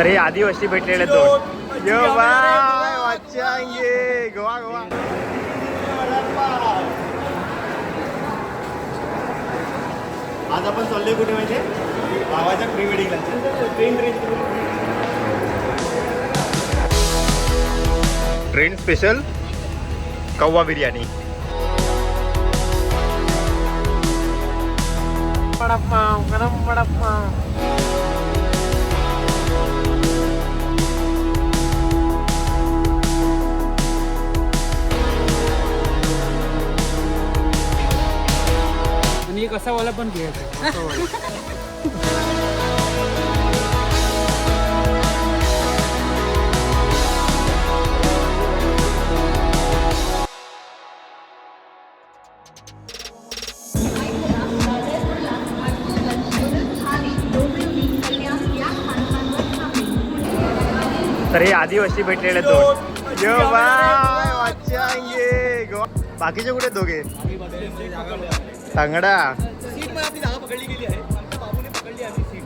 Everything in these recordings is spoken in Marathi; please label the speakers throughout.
Speaker 1: तर हे आदिवासी भेटलेले दोन यो बाय वाचांगे गोवा गोवा. आज आपण चाललोय कुठे माहिती भावाच्या प्री वेडिंगला. ट्रेन स्पेशल कव्वा बिर्याणी. वडापाव गरम वडापाव.
Speaker 2: आणि एक असा वाला पण घ्यायचा.
Speaker 1: तर हे आदिवासी भेटलेले दोन यो बाय वाचांगे गोवा. बाकीचे कुठे दोघे सांगडा.
Speaker 2: सीट मध्ये आपली जागा पकडली गेली आहे. बाबूने पकडली आम्ही सीट.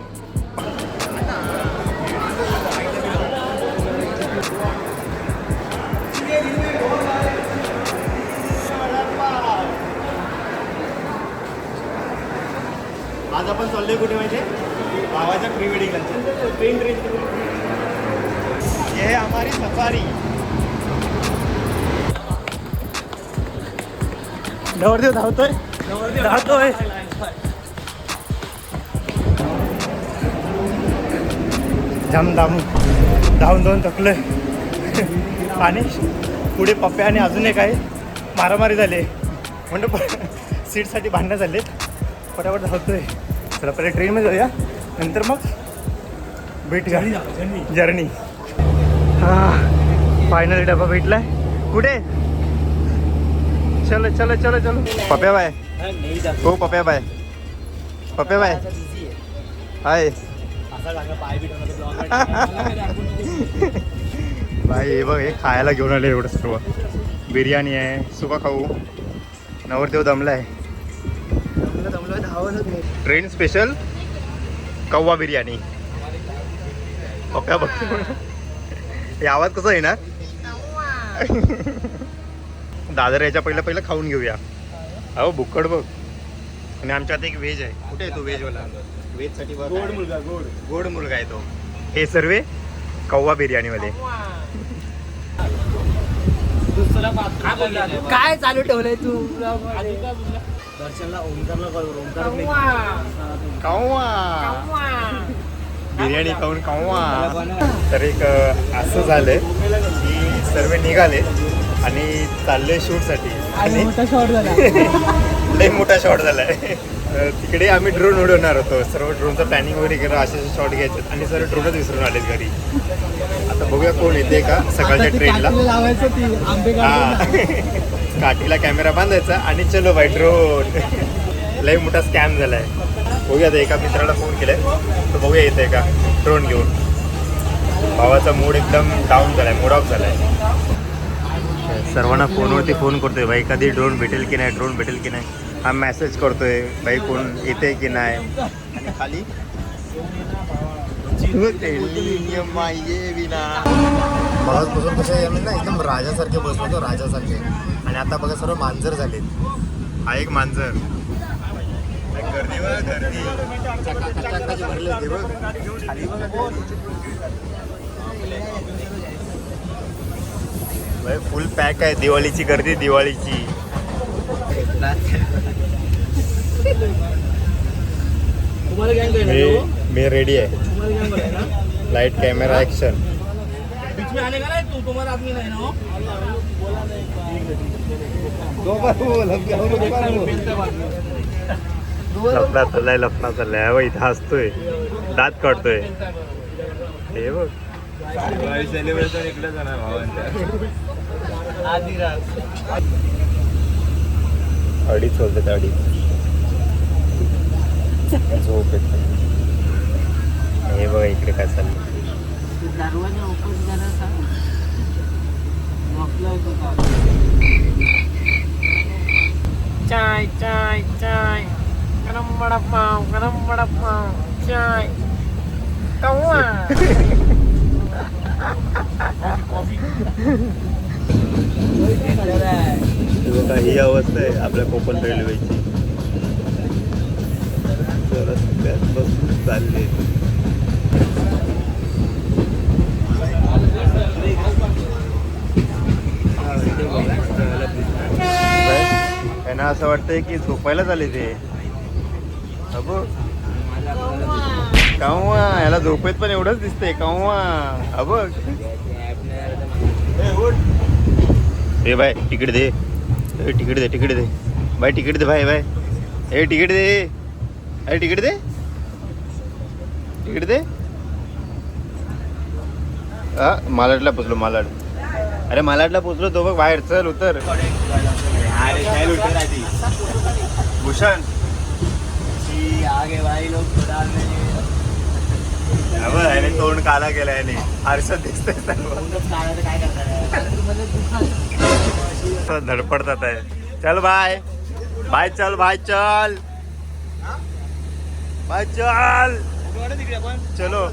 Speaker 1: आज आपण चाललोय कुठे माहिती भावाच्या प्री वेडिंगला. ट्रेन ये हमारी सफारी. नवरदेव धावतोय धावतोय. धाम धावून धावून थकलोय. आणि पुढे पप्प्या आणि अजून एक आहे मारामारी झाली म्हणजे सीटसाठी भांडणं झाले. फटाफट धावतोय. चला पहिले ट्रेनमध्ये जाऊया नंतर मग भेट जर्नी. हा फायनली डबा भेटलाय. कुठे चलो चलो चलो चलो. पप्या बाय हो पप्या बाय पप्या बाय हाय बाय. हे बघ हे खायला घेऊन आले एवढं सर्व. बिर्याणी आहे सुका खाऊ. नवरदेव दमलाय. ट्रेन स्पेशल कव्वा बिर्याणी. पप्या बघ हे आवाज कसा येणार. दादर याच्या पहिलं खाऊन घेऊया. अहो बुक्कड बघ. आणि आमच्यात एक व्हेज आहे. कुठे आहे तो व्हेजवाला. व्हेजसाठी गोड मुलगा गोड मुलगा आहे तो. हे सर्व कव्वा बिर्याणीमध्ये.
Speaker 2: काय चालू ठेवलंय तू.
Speaker 1: दर्शनला ओंकार बिर्याणी खाऊन कव्वा. तर एक असं झालंय की सर्व निघाले आणि चालले शूटसाठी. आणि लय मोठा शॉट झालाय. तिकडे आम्ही ड्रोन उडवणार होतो. सर्व ड्रोनचं प्लॅनिंग वगैरे करा. असे शॉट घ्यायचे आणि सर्व ड्रोनच विसरून आलेत घरी. आता बघूया कोण येते का सकाळच्या ट्रेनला. काठीला कॅमेरा बांधायचा आणि चलो बाय ड्रोन. लय मोठा स्कॅम झालाय. बघूया आता एका मित्राला फोन केलाय तर बघूया येते का ड्रोन घेऊन. भावाचा मूड एकदम डाऊन झालाय. मूड ऑफ झालाय. सर्वांना फोनवरती फोन करतोय भाई कधी ड्रोन भेटेल की नाही ड्रोन भेटेल की नाही. हा मेसेज करतोय भाई कोण येते की नाही. आणि खाली बसून कसे ना एकदम राजासारखे बसलो राजासारखे. आणि आता बघा सर्व मांजर झाले. हा एक मांजर. गर्दी गर्दी भरले होते बघ. खाली बघ फुल पॅक आहे. दिवाळीची गर्दी दिवाळीची. मी रेडी आहे. Light camera action.
Speaker 2: बीच में आने का ना तू. तुम्हारा आदमी नहीं ना.
Speaker 1: लफडा चाललाय. इथं हसतोय दात काढतोय. हे बघ
Speaker 3: सेलिब्रेशन इकडे जाणार भावांच्या.
Speaker 1: अडीच बोलतात. अडीच झोप येत. हे बघा इकडे काय चाललं.
Speaker 2: दरवाजा ओपन करायचा. चाय चाय चाय गरम वडापाव चाय कव्वा.
Speaker 1: बघा ही अवस्था आहे आपल्या कोकण रेल्वेची. रस्त्यात बसून चालले. त्यांना असं वाटतंय की झोपायला झाले ते. अबो काव्हा याला झोपेत पण एवढंच दिसतंय काव्हा. अबो ए बाय तिकीट दे. तिकीट दे तिकीट दे बाय तिकीट दे भाई बाय. ए तिकीट दे. अरे तिकीट दे तिकीट दे. हा मालाडला पोचलो मालाड. अरे मालाडला पोचलो तो बघ बाहेर. चल उतर. भूषण
Speaker 2: आगे भाई लोग
Speaker 1: याने तोंड काला केला याने. आरशात दिसतंय
Speaker 2: काय करतात
Speaker 1: धडपडतात आहे. चल बाय बाय. चल बाय चल बाय चल. चलो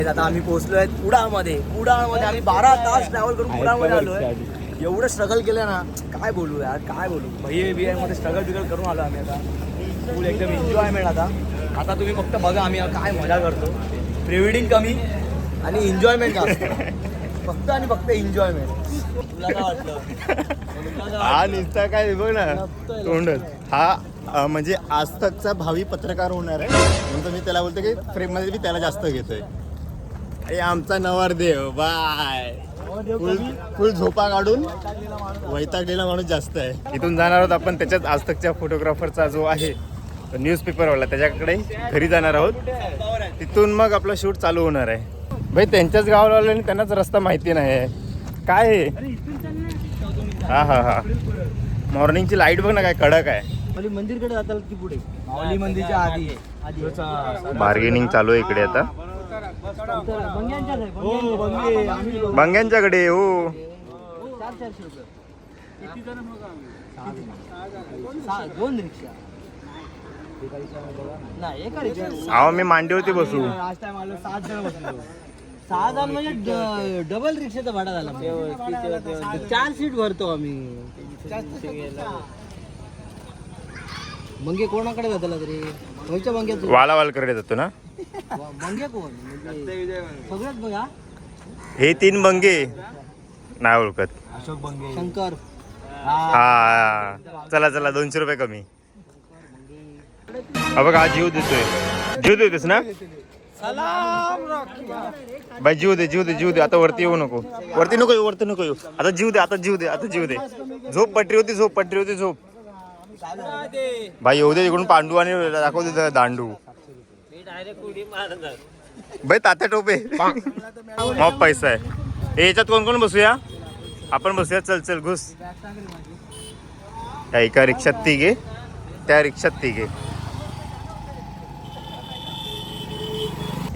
Speaker 2: आता आम्ही पोहोचलो आहे कुडाळमध्ये. कुडाळमध्ये आम्ही 12 तास ट्रॅव्हल करून कुडाळमध्ये आलोय. एवढं स्ट्रगल केलं ना काय बोलू यार काय बोलू. भैया मध्ये स्ट्रगल करून आलो आम्ही. आता फुल एकदम एन्जॉयमेंट. आता तुम्ही फक्त बघा आम्ही काय मजा करतो. प्री वेडिंग कमी आणि एन्जॉयमेंट जास्त. फक्त आणि फक्त एन्जॉयमेंट. तुला काय वाटलं?
Speaker 1: हा निसता काय बघ ना तोंडच. हा म्हणजे आज तकचा भावी पत्रकार होणार आहे म्हणून मी त्याला बोलतो की फ्रेम मध्ये मी त्याला जास्त घेतोय. अरे आमचा नवरदेव बाय. फुल झोपा काढून वैतागलेला माणूस जास्त आहे. इथून जाणार आहोत आपण त्याच्याच आज तकच्या फोटोग्राफरचा जो आहे न्यूजपेपरवाला त्याच्याकडे घरी जाणार आहोत. तिथून मग आपलं शूट चालू होणार आहे. भाई त्यांच्याच गावाला आलो आणि त्यांनाच रस्ता माहिती नाही आहे काय आहे. हा हा हा मॉर्निंगची लाईट बघ ना काय कडक आहे.
Speaker 2: मंदिरकडे जाताल की पुढे माऊली मंदिरच्या आधी
Speaker 1: बार्गेनिंग चालू आहे इकडे आता. बंग्यांच्याकडे हो.
Speaker 2: 2 रिक्षा नाही एका रिक्षा.
Speaker 1: अहो मी मांडीवरती बसू.
Speaker 2: 7 जण बसलो. 6 जण म्हणजे डबल रिक्षाचा भाडा झाला. 4 सीट भरतो आम्ही. मंगे कोणाकडे जाताला तरी कोणच्या मंग्यात
Speaker 1: वालावालकडे जातो ना.
Speaker 2: मंगे कोण सगळ्यात बघा
Speaker 1: हे 3 बंगे नाही ओळखत.
Speaker 2: अशोक बंगे शंकर.
Speaker 1: हा चला चला 200 रुपये कमी. बघ हा जीव देतोय. जीव देतोस ना बाई. जीव दे जीव दे जीव दे. आता वरती येऊ नको. वरती नको येऊ वरती नको येऊ. आता जीव दे आता जीव दे आता जीव दे. झोप पटरी होती झोप पटरी होती झोप. भाई येऊ दे इकडून पांडू आणि दाखवते दांडू. बाई तात्या टोपे मग पैसा आहे. याच्यात कोण कोण बसूया आपण बसूया. चल चल घुस. त्या एका रिक्षात 3 घे त्या रिक्षात 3 घे.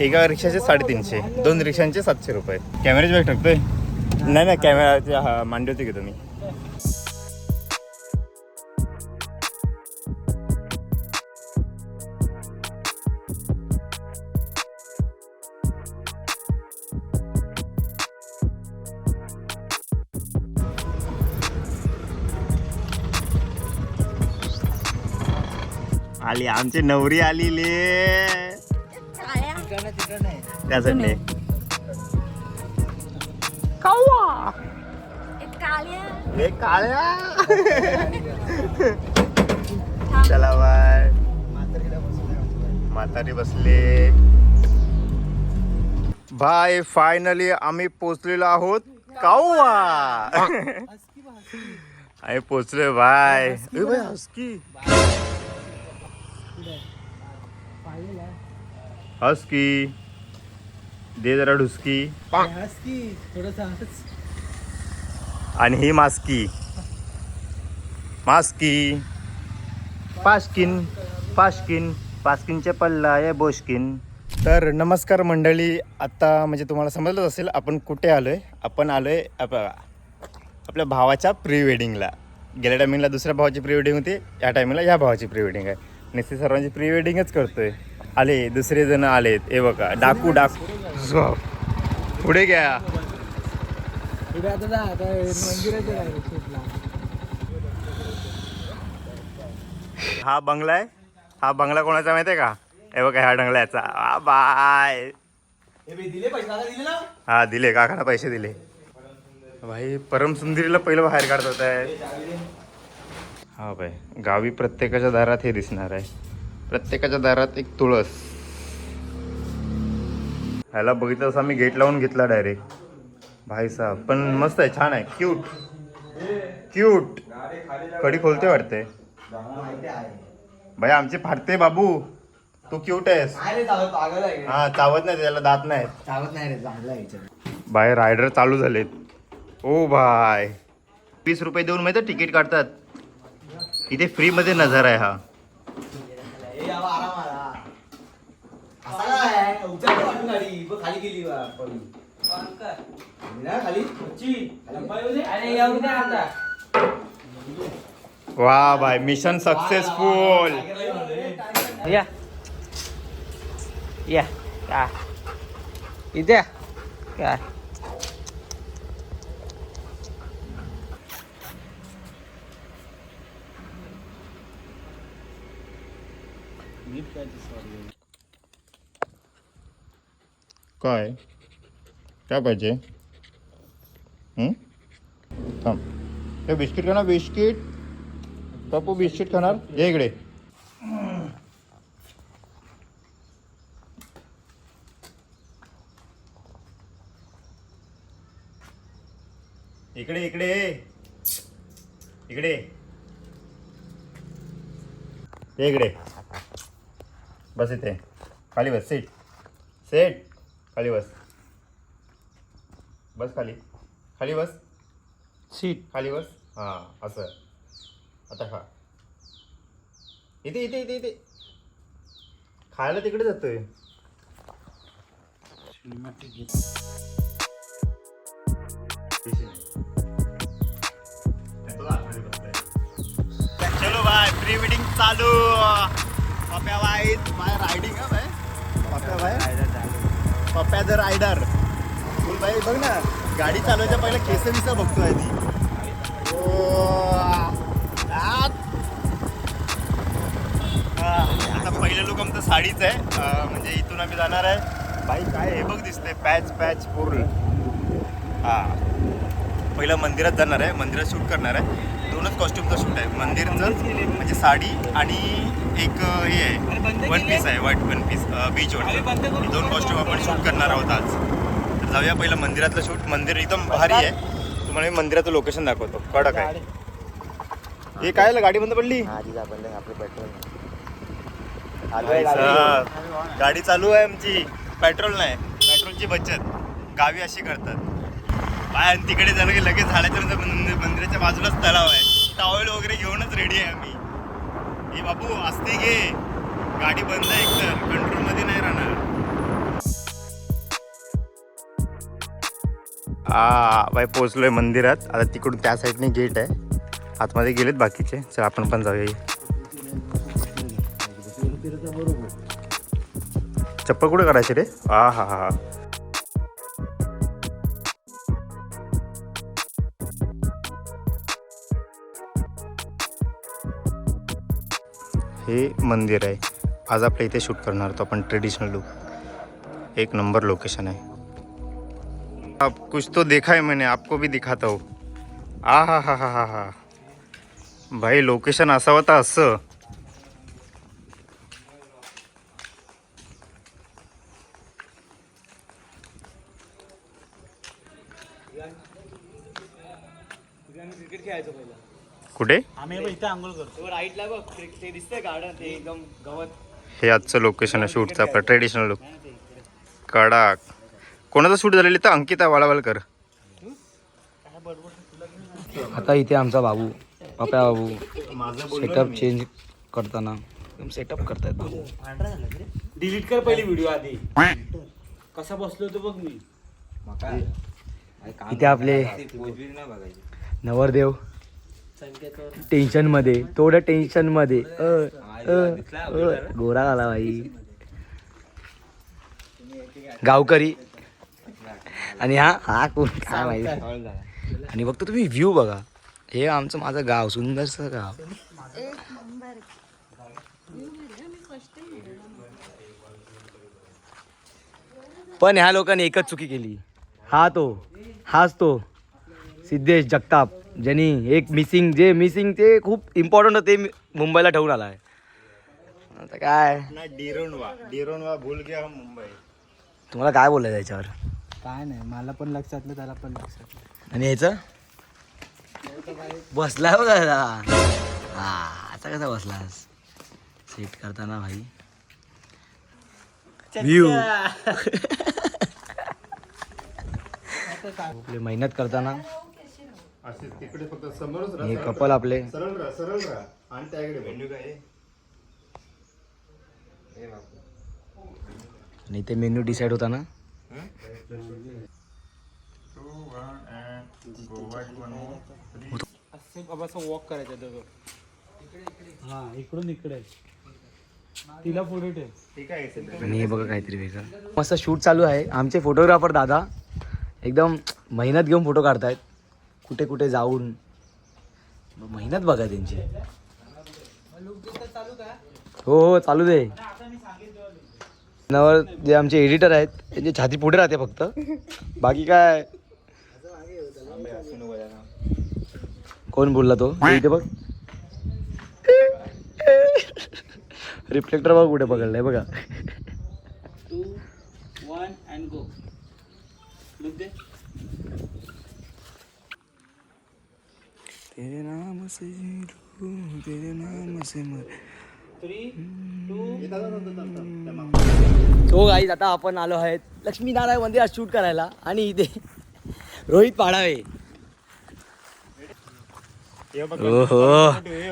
Speaker 1: एका रिक्षाचे 350. 2 रिक्षांचे 700 रुपये. कॅमेराची बॅग टाकतोय. नाही नाही कॅमेराच्या हा मांडीवरती घेतो मी. आली आमची नवरी आली ले त्यासाठी. काळ्या चला बाय. म्हातारी बसले. भाई फायनली आम्ही पोचलेलो आहोत काव्हा. आम्ही पोचलोय बाय. हस्की हस्की दे जरा ढुसकी. आणि ही मास्की मास्की पास्किन पास्किन पास्किनचे पल्ला आहे बोस्किन. तर नमस्कार मंडळी. आता म्हणजे तुम्हाला समजलंच असेल आपण कुठे आलोय. आपण आलोय आपल्या भावाच्या प्री वेडिंगला. गेल्या टायमिंगला दुसऱ्या भावाची प्री वेडिंग होती, या टायमिंगला या भावाची प्री वेडिंग आहे. निश्चित सर्वांची प्री वेडिंगच करतोय. आले दुसरे जण आलेत, हे बघा डाकू पुढे घ्या. हा बंगला आहे. हा बंगला कोणाचा माहिती आहे का? हे बघा ह्या बंगल्याचा. बाय हा दिले, काकाला पैसे दिले. भाई परम सुंदरीला पहिलं बाहेर काढत आहे. हा भाई गावी प्रत्येकाच्या दारात हे दिसणार आहे. प्रत्येकाच्या दारात एक तुळस. ह्याला बघितलं असं मी गेट लावून घेतला डायरेक्ट. भाई साहेब पण मस्त आहे, छान आहे, क्यूट क्यूट. कडी खोलते वाटते. भाई आमचे फाटते बाबू, तू क्यूट आहेस. हा चावत नाही, त्याला दात नाही. बाहेर रायडर चालू झालेत. ओ भाई 20 रुपये देऊन माहिती तिकीट काढतात. इथे फ्री मध्ये नजारा आहे हा. वा भाई मिशन सक्सेसफुल.
Speaker 2: या या इथे काय
Speaker 1: काय काय पाहिजे? थांब, हे बिस्किट खाणार. बिस्किट पप्पू बिस्किट खाणार. ये इकडे. इकडे इकडे इकडे इकडे बस. इथे खाली बस. सीट सेट खाली बस. बस खाली. खाली बस.
Speaker 2: सीट
Speaker 1: खाली बस. हां असं. आता खा. इथे इथे इथे इथे खायला तिकडे जातोय. चलो भाई प्री वेडिंग चालू. पप्या भाई बाय रायडिंग है भाई. पप्या भाई पप्या द रायडर. बोल भाई बघ ना, गाडी चालवायच्या पहिला केस बिस बघतोय ती. आता पहिलं लोक आमचं साडीच आहे. म्हणजे इथून आम्ही जाणार आहे. भाई काय हे बघ दिसतंय, पॅच पॅच पूर्ण. हां पहिलं मंदिरात जाणार आहे, मंदिरात शूट करणार आहे. 2च कॉस्ट्युमचा शूट आहे. मंदिरचं म्हणजे साडी आणि एक हे आहे वन पीस आहे, व्हाईट वन पीस बीचवरचं. हे 2 कॉस्ट्युम आपण शूट करणार आहोत आज. तर जाऊया पहिलं मंदिरातलं शूट. मंदिर एकदम भारी आहे. तुम्हाला मी मंदिराचं लोकेशन दाखवतो. कडक आहे. हे काय गाडी बंद पडली. गाडी चालू आहे आमची. पेट्रोल नाही. पेट्रोलची बचत गावी अशी करतात. बाय तिकडे झालं की लगेच झाडाच्या मंदिराच्या बाजूलाच तलाव आहे. टॉवेल वगैरे घेऊनच रेडी आहे आम्ही. हे बाबू असते घे. गाडी बंद आहे, एकतर कंट्रोलमध्ये नाही राहणार. बाय पोहोचलोय मंदिरात. आता तिकडून त्या साईडने गेट आहे. आतमध्ये गेलेत बाकीचे. चल आपण पण जाऊया. चप्पल कुठे काढायचे रे? हा हा हा. हे मंदिर आहे. आज आपल्या इथे शूट करणार होतो आपण ट्रेडिशनल लुक. एक नंबर लोकेशन है. आप कुछ तो देखा है मैंने, आपको भी दिखाता हूँ. आ हा हा हा हा हा भाई लोकेशन असा होता असं.
Speaker 2: क्रिकेट खेळायचं पहिला.
Speaker 1: कुठे?
Speaker 2: आम्ही इथे आंघोळ करतो. राईटला बघ ते दिसतंय गार्डन, ते एकदम गवत.
Speaker 1: हे आजचं लोकेशन आहे शूटचं आपलं ट्रेडिशनल लुक. कडक. कोणाचं शूट झालेलं तर अंकिता वाळवलकर.
Speaker 2: आता इथे आमचा बाबू पप्या बाबू सेटअप चेंज करताना एकदम सेटअप करतायत बाबू. डिलीट कर पहिली व्हिडिओ आधी. कसा बसलो होतो बघ मी. इथे आपले नवरदेव टेन्शन मध्ये थोडं टेन्शन मध्ये गोरा झाला भाई गावकरी. आणि हा कोण काय माहिती. आणि बघतो तुम्ही व्ह्यू बघा. हे आमचं माझं गाव सुंदरसं गाव. पण ह्या लोकांनी एकच चुकी केली. हाच तो सिद्धेश जगताप ज्यांनी एक मिसिंग ते खूप इम्पॉर्टंट होते मुंबईला ठेवून आलाय. आता काय
Speaker 1: डिरोनवा भूल गया हम मुंबई.
Speaker 2: तुम्हाला काय बोलायचं याच्यावर.
Speaker 4: काय नाही मला पण लक्षात नाही त्याला पण लक्षात नाही.
Speaker 2: आणि याचं बसला बघा हा आता कसा बसलास सेट करताना भाई व्ह्यू. आपले मेहनत करताना
Speaker 1: असे तिकडे फक्त समोरच
Speaker 2: हे कपल आपले
Speaker 1: सरळ राहा आणि त्याकडे मेन्यू काय
Speaker 2: आणि ते मेन्यू डिसाईड होता ना.
Speaker 4: वॉक करायचं दोघं. हा इकडून इकडे तिला पुढे ठेव.
Speaker 1: ठीक आहे.
Speaker 2: आणि हे बघा काहीतरी वेगळं मस्त शूट चालू आहे. आमचे फोटोग्राफर दादा एकदम मेहनत घेऊन फोटो काढतायत. कुठे कुठे जाऊन मेहनत बघा त्यांची. हो चालू दे. नवर जे आमचे एडिटर आहेत त्यांची छाती पुढे राहते फक्त बाकी काय. कोण बोलला तो इथे बघ. रिफ्लेक्टर बघ कुठे पकडलाय बघा.
Speaker 4: 2, 1 and go. Look there.
Speaker 2: तेरे नाम से जीलू, तेरे नाम से मर.
Speaker 4: 3, 2.
Speaker 2: तो गाईज आता आपण आलो आहेत लक्ष्मीनारायण मंदिरात शूट करायला. आणि इथे रोहित पाडावे. ओहो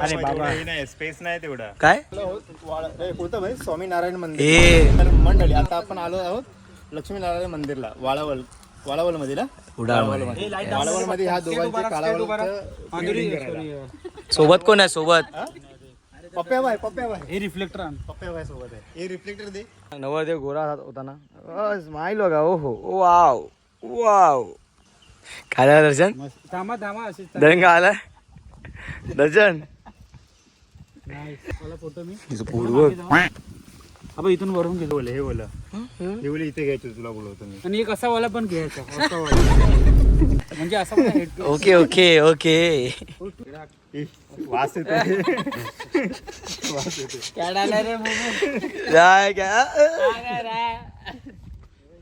Speaker 1: अरे बाबा स्पेस नाही तेवढा.
Speaker 2: काय
Speaker 1: कोणतं भाई स्वामीनारायण मंदिर
Speaker 2: ए
Speaker 1: तर मंडळी आता आपण आलो आहोत लक्ष्मीनारायण मंदिरला वाळावल मध्ये ना. वाळावल मध्ये ह्या दोघांचे कालावल
Speaker 2: सोबत कोण आहे सोबत.
Speaker 1: पप्प्या बाय
Speaker 4: हे रिफ्लेक्टर आण.
Speaker 1: पप्प्या बाय सोबत आहे. हे रिफ्लेक्टर दे.
Speaker 2: नवरदेव गोरा होता ना. स्माईल बघा. ओहो वाव वाव. काय झालं दर्शन.
Speaker 4: थांबा असे
Speaker 2: दरंगा आलाय दर्शन.
Speaker 4: मला फोटो मी
Speaker 2: पूर्व
Speaker 4: आपण इथून वरून गेलो.
Speaker 1: हे बोला इथे घ्यायचं तुला बोलवतो मी.
Speaker 4: आणि एक असा वाला पण घ्यायचा असा वाला. म्हणजे असा पण हेड.
Speaker 2: Okay okay okay.
Speaker 1: वास येतो.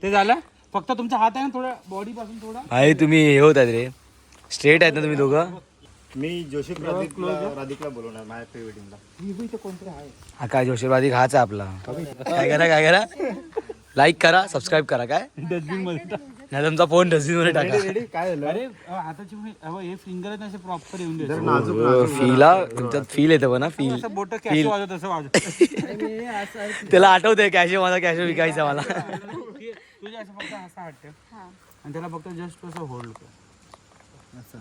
Speaker 4: ते झालं. फक्त तुमचा हात आहे ना थोडा बॉडी पासून थोडा.
Speaker 2: आहे तुम्ही हे होतात रे स्ट्रेट आहेत ना तुम्ही दोघं.
Speaker 1: मी जोशी राधिकला बोलवणार माझ्या प्री वेडिंगला.
Speaker 4: कोणतरी आहे.
Speaker 2: हा काय जोशीवादी हाच आहे आपला. काय करा लाईक करा सबस्क्राईब करा. काय
Speaker 4: डस्टबिन मध्ये
Speaker 2: नाही तुमचा फोन डस्टबिन मध्ये टाका.
Speaker 1: काय झालं.
Speaker 4: अरे हाताची हे फिंगर आहेत असे प्रॉपर येऊन द्यायचे.
Speaker 2: फीला तुमच्यात फील येतं पण फील.
Speaker 4: असं बोट कॅश वाजवत असं वाजवत.
Speaker 2: त्याला आठवतंय कॅशे माझा कॅशे विकायचा मला.
Speaker 4: तुझ्या असं फक्त असं वाटतं आणि त्याला फक्त जस्ट असं होल्ड कर असं.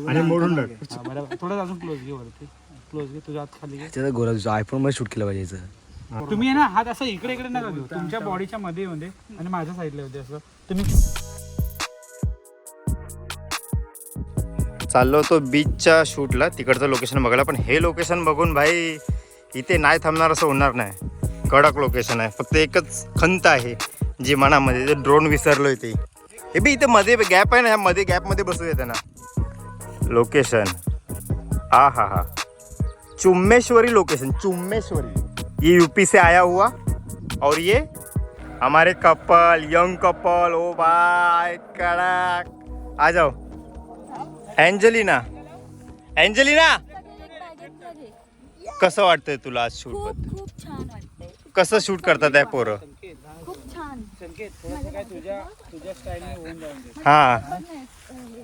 Speaker 1: आणि मोडून टाक.
Speaker 4: हा, बरोबर. थोडं अजून क्लोज घे वरती. क्लोज घे तुझ्या हात खाली घे.
Speaker 2: त्याचा गोरा तुझा आयफोन मध्ये शूट केलं पाहिजे याचं.
Speaker 4: तुम्ही आहे ना हात असं इकडे नका घेऊ. तुमच्या बॉडीच्या मध्ये आणि माझ्या साईडला होते असं तुम्ही.
Speaker 1: चाललो होतो बीचच्या शूटला तिकडचं लोकेशन बघायला. पण हे लोकेशन बघून भाई इथे नाही थांबणार असं होणार नाही. कडक लोकेशन आहे. फक्त एकच खंत आहे जी मनामध्ये जे ड्रोन विसरलोय ते. हे बी इथे मध्ये गॅप आहे ना. ह्या मध्ये गॅपमध्ये बसू येते ना. लोकेशन हा चुम्मेश्वरी लोकेशन. चुम्मेश्वरी ये यूपी से आया हुआ और ये हमारे कपल यंग कपल. ओ बाय कड़क आ जाओ. एंजेलिना कसं वाटतंय तुला आज शूट बद्दल.
Speaker 5: खूप छान वाटतंय.
Speaker 1: कसं शूट करतात आहे पोरं.
Speaker 5: खूप छान.
Speaker 4: तुझ्या स्टाईलने होऊन जाऊन दे.
Speaker 1: हा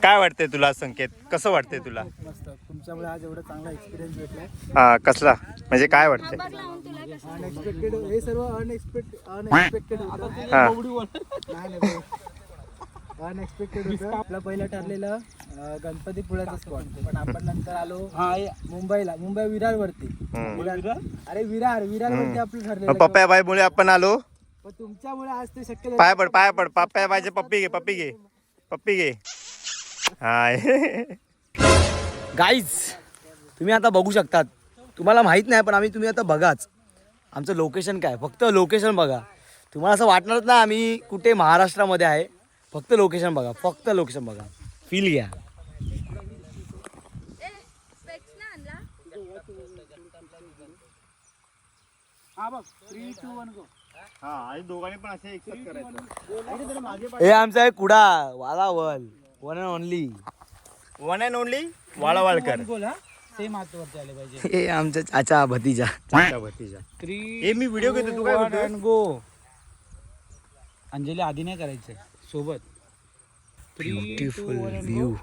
Speaker 1: काय वाटतंय तुला संकेत. कसं वाटतंय तुला.
Speaker 4: मस्त. तुमच्यामुळे आज एवढा चांगला एक्सपिरियन्स भेटलाय.
Speaker 1: हा कसला म्हणजे काय वाटतंय.
Speaker 5: बघ लावून तुला कसं
Speaker 4: अनएक्सपेक्टेड. हे सर्व अनएक्सपेक्टेड होतं.
Speaker 1: हा
Speaker 4: नाही अनएक्सपेक्टेड होतं. आपलं पहिलं ठरलेलं गणपतीपुळ्याचा स्पॉट, पण आपण नंतर आलो मुंबईला, मुंबई विरारवरती. अरे विरारवरती आपलं ठरलेलं.
Speaker 1: पप्पा बाई मुळे आपण आलो.
Speaker 4: पण तुमच्यामुळे आज ते शक्य झालं.
Speaker 1: पाय पड पप्पा बायचे पप्पी घे हाय.
Speaker 2: गाईज तुम्ही आता बघू शकतात, तुम्हाला माहित नाही पण तुम्ही आता बघाच आमचं लोकेशन काय, फक्त लोकेशन बघा. तुम्हाला असं वाटणारच ना आम्ही कुठे महाराष्ट्रामध्ये आहे. फक्त लोकेशन बघा, फील घ्या.
Speaker 4: हा बघ 3, 2, 1 गो.
Speaker 1: दोघांनी पण असे एक्सेप्ट करायचं.
Speaker 2: हे आमचा आहे कुडा वालावल, वन अँड ओनली.
Speaker 1: वाळावाळकर.
Speaker 4: गोल हा सेम हातवरती आले पाहिजे.
Speaker 2: हे आमचा चाचा भतीजा.
Speaker 1: हे मी व्हिडिओ घेतो, तू काय बोलतोय?
Speaker 4: गो. अंजली आधी नाही करायचंय सोबत.
Speaker 2: Beautiful view.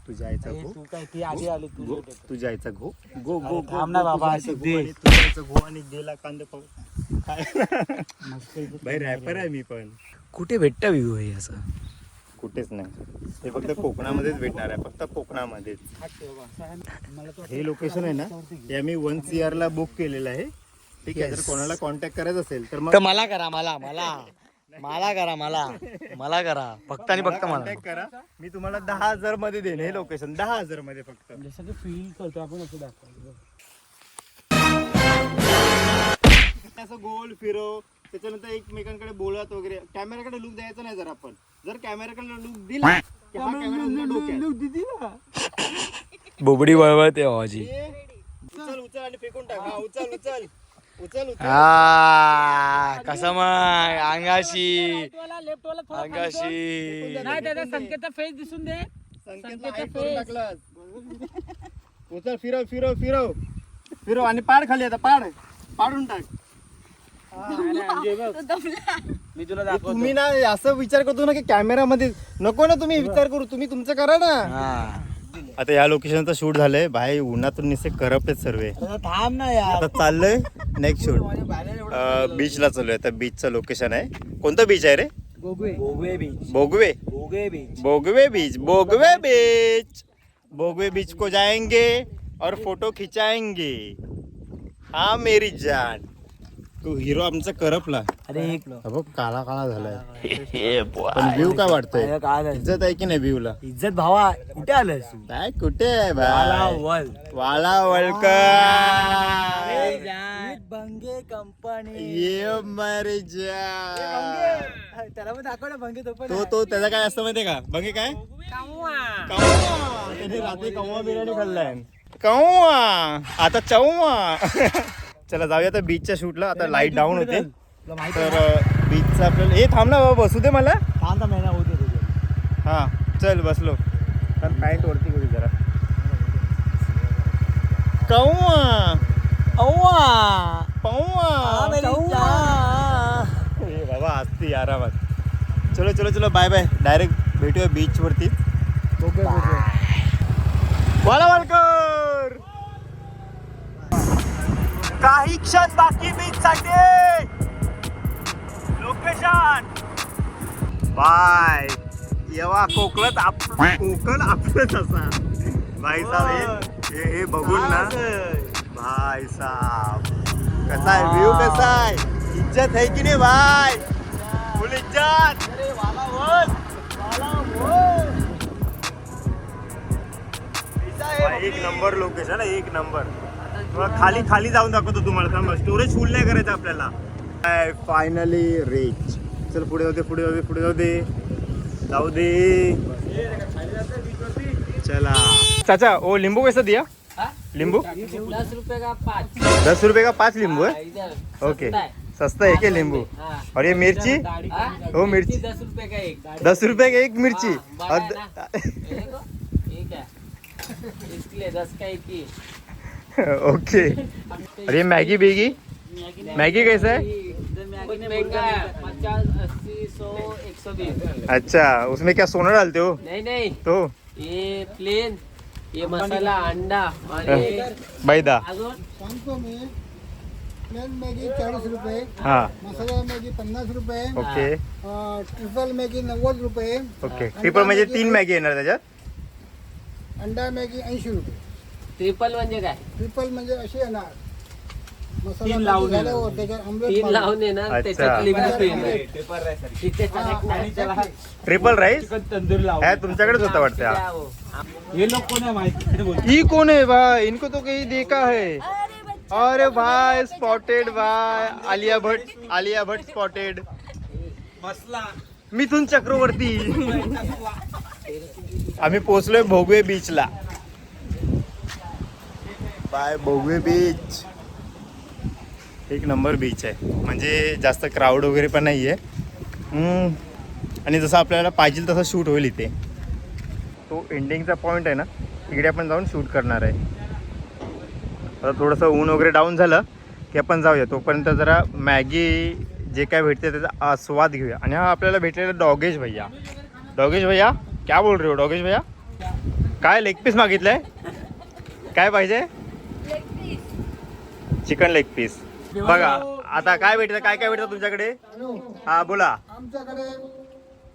Speaker 1: तुझ्या आईचा घो,
Speaker 4: तू काय ती आधी आली तू.
Speaker 1: तुझ्या आईचा घो, गो गो
Speaker 4: थांब ना बाबा,
Speaker 1: तुझ्या आईचा घो आणि गेला कांदे पाहू. भाई रॅपर आहे मी पण.
Speaker 2: कुठे भेटतं व्ह्यू हे असं?
Speaker 1: कुठेच नाही, हे फक्त कोकणामध्येच भेटणार आहे, फक्त कोकणामध्येच. हे लोकेशन आहे ना, हे आम्ही 1 CR ला बुक केलेलं आहे. ठीक आहे, जर कोणाला कॉन्टॅक्ट करायचं असेल तर मग
Speaker 2: तर मला करा, मला करा फक्त आणि फक्त मला.
Speaker 1: कॉन्टॅक्ट करा. मी तुम्हाला 10,000 मध्ये देईन हे लोकेशन, 10,000 मध्ये फक्त.
Speaker 4: जसं की फील करतो आपण असं दाखवतो.
Speaker 1: असं गोल फिरव, त्याच्यानंतर एकमेकांकडे बोलत वगैरे. कॅमेराकडे लुक द्यायचा नाही. जर कॅमेराकडे लुक दिला की हा कॅमेरा तुझ्या डोक्यात.
Speaker 2: बोबडी वळवळते आवाजी.
Speaker 1: उचल आणि फेकून टाक. हा, उचल.
Speaker 2: कसं मग अंगाशी
Speaker 4: नाही त्याचा संकेतचा फेस दिसून दे.
Speaker 1: उचल, फिरव आणि पाड खाली. आता पाडून टाक.
Speaker 4: मी तुला दाखवतो.
Speaker 1: तुम्ही ना असं विचार करतो ना की कॅमेरामध्ये नको ना, तुम्ही विचार करू, तुम्ही तुमचं करा ना. आता या लोकेशनचं शूट झालंय. भाई उन्हातून निसे करपलेत सर्व.
Speaker 2: थांब ना यार.
Speaker 1: आता चाललंय नेक्स्ट शूट. बीचला चालूय. आता बीचचं लोकेशन आहे. कोणतं बीच आहे रे?
Speaker 2: बोगवे बीच.
Speaker 1: बोगवे बीच को जाएंगे और फोटो खिंचाएंगे. हाँ मेरी जान. तू हिरो आमचा करपला.
Speaker 2: अरे
Speaker 1: बघ काळा झालाय. पण व्ह्यू काय वाटतोय? इज्जत आहे की नाही व्ह्यूला?
Speaker 2: इज्जत भावा, कुठे आलंस तू?
Speaker 1: काय कुठे आहे वाळावळकर?
Speaker 2: बंगे कंपनी.
Speaker 1: ये मर जा.
Speaker 4: त्याला पण दाखव ना भंगे. तो पण
Speaker 1: तो त्याचा काय असतं माहितीये का? बघे काय त्याने रात्री कव्वा बिर्याणी खाल्लाय. कव्वा आता चव्वा. चला जाऊया आता बीचच्या शूटला. आता लाईट डाऊन होते तर बीचचं आपल्याला. हे थांब ना बाबा, बसू दे मला.
Speaker 2: महिना होते.
Speaker 1: हा चल बसलो. पण पॅन्ट वरती करू जरा. कव्वा बाबा असती आरामात. चलो बाय डायरेक्ट भेटूया बीच वरतीच. वाळावळकर. काही क्षण बाकी बीच साठी. Location bye. येवा कोकण आपलंच असा. भाई साहेब हे बघून ना भाई साहब कसा आहे व्ह्यू, कसा आहे. इज्जत आहे की नाही भाई? फुल इज्जत. एक नंबर लोकेशन आहे, एक नंबर. खाली जाऊन दाखवतो तुम्हाला. थांबा, स्टोरेज फुल नाही करायचं आपल्याला. Finally reach. चल पुढे जाऊ दे. चला चाचा वो नींबू कैसा दिया? नींबू
Speaker 6: 10 रुपए का 5.
Speaker 1: 10 रुपए का 5 नींबू है. ओके, सस्ता है क्या नींबू? और ये मिर्ची? वो मिर्ची
Speaker 6: 10 रुपए का एक.
Speaker 1: 10 रुपए का एक मिर्ची. और
Speaker 6: ठीक है, इसके लिए 10 का एक ही.
Speaker 1: ओके. और ये मैगी मैगी कैसा है?
Speaker 6: कुछ महंगा है, 50, 80, 100, 120.
Speaker 1: अच्छा, उसमें क्या सोना डालते हो?
Speaker 6: नहीं
Speaker 1: तो
Speaker 6: ये प्लेन, ये मसाला, अंडा और ये
Speaker 1: मैदा.
Speaker 6: अजून
Speaker 7: प्लेन मॅगी 40 रुपये,
Speaker 1: हा
Speaker 7: मसाला मॅगी 50 रुपये,
Speaker 1: ओके
Speaker 7: ट्रिपल मॅगी 90 रुपये,
Speaker 1: ओके ट्रिपल म्हणजे 3 मॅगी येणार त्याच्यात.
Speaker 7: अंडा मॅगी 80 रुपये.
Speaker 6: ट्रिपल म्हणजे काय?
Speaker 7: ट्रिपल म्हणजे अशी येणार मसाला
Speaker 4: तीन लावून
Speaker 7: मॅगी झाल्यावर त्याच्यात आमलेट
Speaker 6: तीन
Speaker 7: मारू.
Speaker 6: लावून येणार
Speaker 1: अच्छा.
Speaker 6: त्याच्यात लिंबू
Speaker 7: बाजार
Speaker 6: पिळणार.
Speaker 7: आमलेट.
Speaker 6: तिथे चटणी नाही.
Speaker 1: ट्रिपल राईस
Speaker 4: तंदूर लाव.
Speaker 1: है तुमच्याकडेच होता वाटतं हा.
Speaker 6: द्या हो.
Speaker 4: हे लोक कोण आहे माहिती?
Speaker 1: ये कौन है भाई? इनको तो कहीं देखा है. अरे भाई स्पॉटेड भाई आलिया भट्ट स्पॉटेड. मिथुन चक्रवर्ती. आम्ही पोहोचलोय भोगवे बीचला. Bye Bhogwe beach. एक नंबर बीच आहे, म्हणजे जास्त क्राऊड वगैरे पण नाही आहे. आणि जसं आपल्याला पाहिजे तसं शूट होईल इथे. तो एंडिंगचा पॉईंट आहे ना, तिकडे आपण जाऊन शूट करणार आहे. आता थोडंसं ऊन वगैरे डाऊन झालं की आपण जाऊया. तोपर्यंत जरा मॅगी जे काय भेटते त्याचा आस्वाद घेऊया. आणि हा आपल्याला भेटलेला डॉगेश भैया. डॉगेश भैया क्या बोल रहे हो डॉगेश भैया? काय लेग पीस मागितलंय? काय पाहिजे? Chicken leg piece. बघा आता काय भेटतं, काय काय भेटतं तुमच्याकडे?
Speaker 7: हॅलो,
Speaker 1: हा बोला.
Speaker 7: आमच्याकडे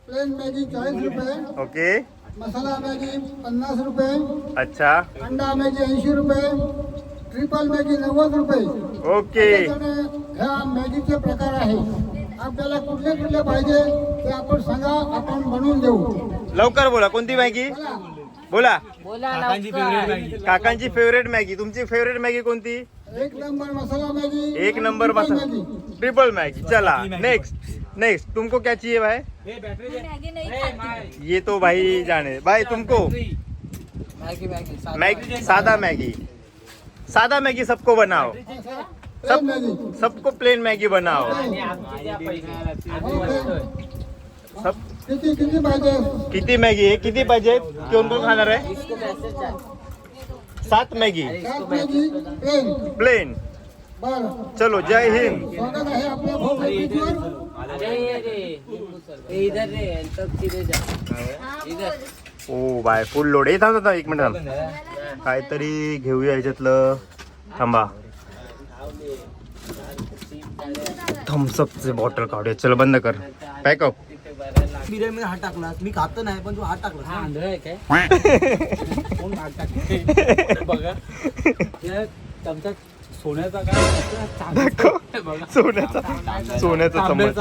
Speaker 7: प्लेन मॅगी 40 रुपये,
Speaker 1: ओके
Speaker 7: मसाला मॅगी 50 रुपये,
Speaker 1: अच्छा
Speaker 7: अंडा मॅगी 80 रुपये, ट्रिपल मॅगी 90 रुपये.
Speaker 1: ओके
Speaker 7: आपल्याकडे ह्या मॅगीचे प्रकार आहे. आपल्याला कुठले कुठले पाहिजे ते आपण सांगा, आपण बनवून देऊ.
Speaker 1: लवकर बोला. कोणती मॅगी? बोला.
Speaker 6: बोला
Speaker 4: काकांची
Speaker 6: लवकर.
Speaker 4: favorite Maggi.
Speaker 1: काकांची फेवरेट मॅगी. तुमची फेवरेट मॅगी कोणती?
Speaker 7: एक नंबर मसाला मॅगी,
Speaker 1: एक नंबर
Speaker 7: ट्रिपल
Speaker 1: मसाला
Speaker 7: मॅगी.
Speaker 1: Triple Maggi. चला
Speaker 4: मैगी.
Speaker 1: नेक्स्ट तुमको क्या चाहिए भाई?
Speaker 5: मॅगी नाही खाती.
Speaker 1: ये तो भाई जाने भाई तुमको मैगी सादा मैगी सबको बनाओ.
Speaker 7: Plain Maggi.
Speaker 1: सबको प्लेन मैगी बनाओ.
Speaker 6: आणि आमची द्या पैसे. आम्ही
Speaker 7: ओके.
Speaker 6: म्हणतोय.
Speaker 1: सब
Speaker 7: किती पाहिजे?
Speaker 1: किती मॅगी आहे? किती पाहिजे? कोण कोण खाणार आहे?
Speaker 6: इसको मैसेज डाल.
Speaker 1: 7 मॅगी
Speaker 7: 7 मॅगी प्लेन.
Speaker 1: प्लेन.
Speaker 7: बरं,
Speaker 1: चलो जय हिंद.
Speaker 7: स्वागत आहे आपल्या भोगवे बीचवर.
Speaker 6: अरे रे ये इधर रे तब सीधे जा. इधर.
Speaker 1: ओ बाय फुल लोड. हे थांब एक मिनिट थांब. काहीतरी घेऊया याच्यातलं. थांबा थम्सअपचे बॉटल काढूया. चल बंद कर. पॅकअप.
Speaker 2: बिर्याणी हात टाकला. मी खात नाही पण तू हात टाकला.
Speaker 6: आंधळ आहे काय?
Speaker 4: बघा चमचा सोन्याचा काय
Speaker 1: सोन्याचा चम्मच.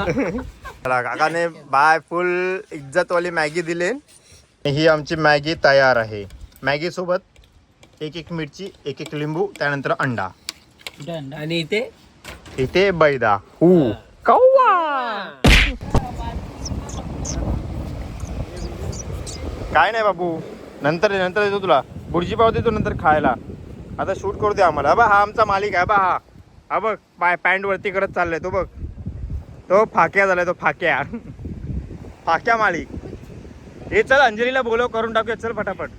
Speaker 1: काकाने बाय फुल इज्जतवाली मॅगी दिली. ही आमची मॅगी तयार आहे. मॅगी सोबत एक मिरची, एक लिंबू, त्यानंतर अंडा.
Speaker 6: आणि
Speaker 1: इथे बैदा. कौवा. काय नाही बाबू, नंतर देतो तुला. बुर्जी पाव देतो नंतर खायला. आता शूट करू दे आम्हाला. हा आमचा मालिक आहे. हा बघ पॅन्ट वरती करत चाललाय तो. बघ तो फाक्या झालाय. तो फाक्या मालिक. हे चल अंजलीला बोलव, करून टाकूया. चल फटाफट.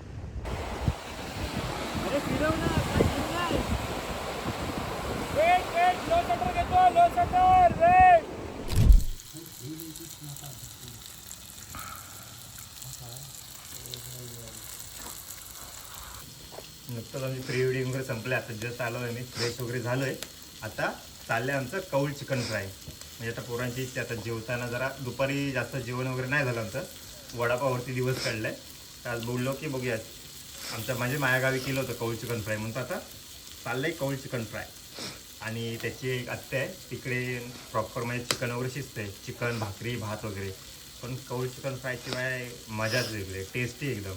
Speaker 1: नुकतंच आम्ही प्री वेडिंग वगैरे संपले. आता जस्ट आलो आहे मी. फ्रेश वगैरे झालोय. आता चाललंय आमचं कौल चिकन फ्राय. म्हणजे आता पोरांची इच्छा. आता जेवताना जरा दुपारी जास्त जेवण वगैरे नाही झालं आमचं. वडापावरती दिवस काढलाय. तर आज बोललो की बघूया. आमच्या म्हणजे माझ्या गावी केलं होतं कौल चिकन फ्राय. म्हणतो आता चाललंय कौल चिकन फ्राय. आणि त्याची एक आत्या आहे तिकडे. प्रॉपर म्हणजे चिकन वगैरे शिजतंय. चिकन भाकरी भात वगैरे. पण कौल चिकन फ्रायशिवाय मजाच वेगळी. टेस्टी एकदम.